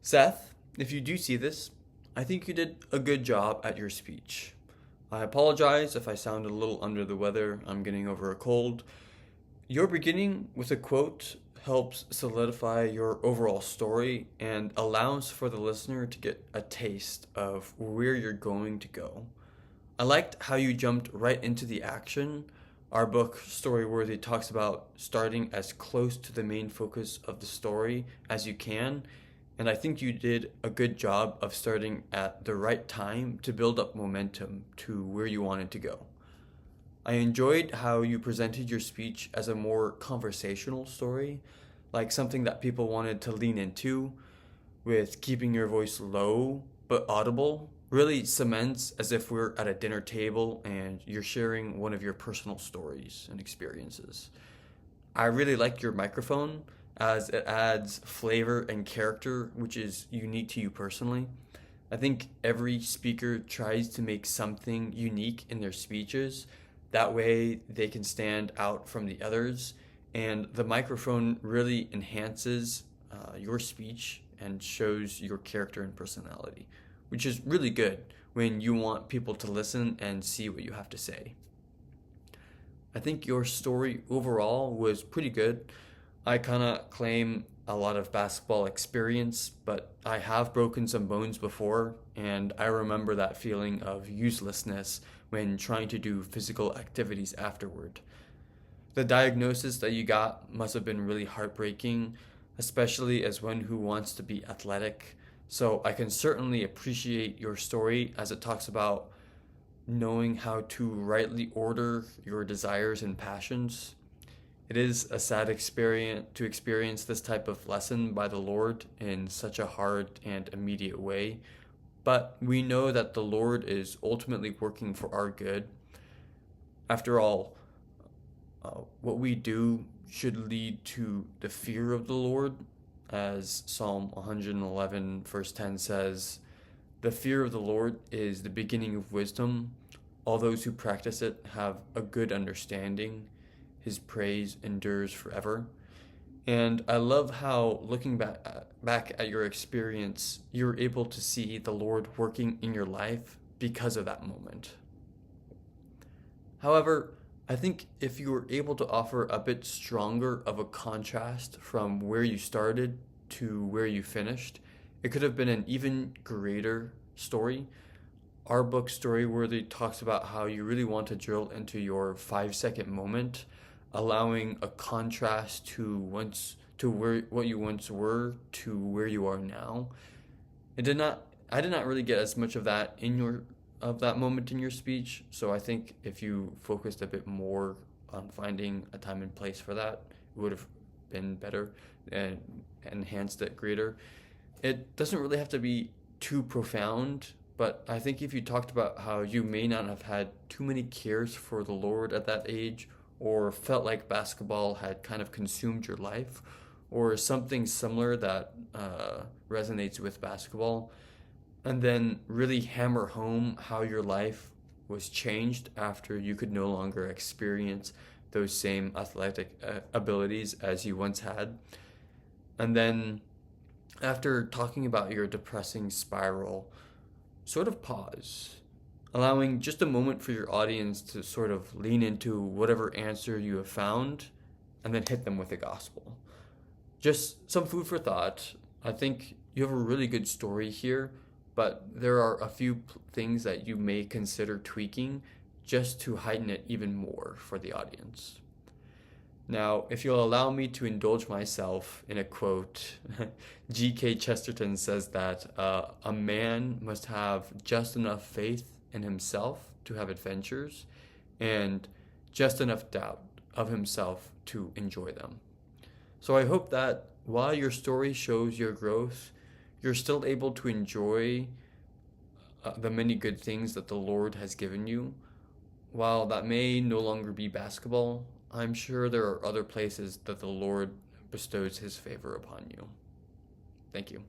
Seth, if you do see this, I think you did a good job at your speech. I apologize if I sounded a little under the weather. I'm getting over a cold. Your beginning with a quote helps solidify your overall story and allows for the listener to get a taste of where you're going to go. I liked how you jumped right into the action. Our book, Storyworthy, talks about starting as close to the main focus of the story as you can, and I think you did a good job of starting at the right time to build up momentum to where you wanted to go. I enjoyed how you presented your speech as a more conversational story, like something that people wanted to lean into, with keeping your voice low but audible. Really cements as if we're at a dinner table and you're sharing one of your personal stories and experiences. I really like your microphone as it adds flavor and character, which is unique to you personally. I think every speaker tries to make something unique in their speeches. That way they can stand out from the others. And the microphone really enhances your speech and shows your character and personality, which is really good when you want people to listen and see what you have to say. I think your story overall was pretty good. I kind of claim a lot of basketball experience, but I have broken some bones before, and I remember that feeling of uselessness when trying to do physical activities afterward. The diagnosis that you got must have been really heartbreaking, especially as one who wants to be athletic. So I can certainly appreciate your story as it talks about knowing how to rightly order your desires and passions. It is a sad experience to experience this type of lesson by the Lord in such a hard and immediate way, but we know that the Lord is ultimately working for our good. After all, what we do should lead to the fear of the Lord, as Psalm 111, verse 10 says, "The fear of the Lord is the beginning of wisdom. All those who practice it have a good understanding. His praise endures forever." And I love how, looking back at your experience, you're able to see the Lord working in your life because of that moment. However, I think if you were able to offer a bit stronger of a contrast from where you started to where you finished, it could have been an even greater story. Our book, Storyworthy, talks about how you really want to drill into your 5 second moment, allowing a contrast to where what you once were to where you are now. I did not really get as much of that moment in your speech, so I think if you focused a bit more on finding a time and place for that, it would have been better and enhanced it greater. It doesn't really have to be too profound, but I think if you talked about how you may not have had too many cares for the Lord at that age, or felt like basketball had kind of consumed your life, or something similar that resonates with basketball, and then really hammer home how your life was changed after you could no longer experience those same athletic abilities as you once had. And then after talking about your depressing spiral, sort of pause, allowing just a moment for your audience to sort of lean into whatever answer you have found and then hit them with the gospel. Just some food for thought. I think you have a really good story here, but there are a few things that you may consider tweaking just to heighten it even more for the audience. Now, if you'll allow me to indulge myself in a quote, G.K. Chesterton says that a man must have just enough faith in himself to have adventures and just enough doubt of himself to enjoy them. So I hope that while your story shows your growth, you're still able to enjoy the many good things that the Lord has given you. While that may no longer be basketball, I'm sure there are other places that the Lord bestows his favor upon you. Thank you.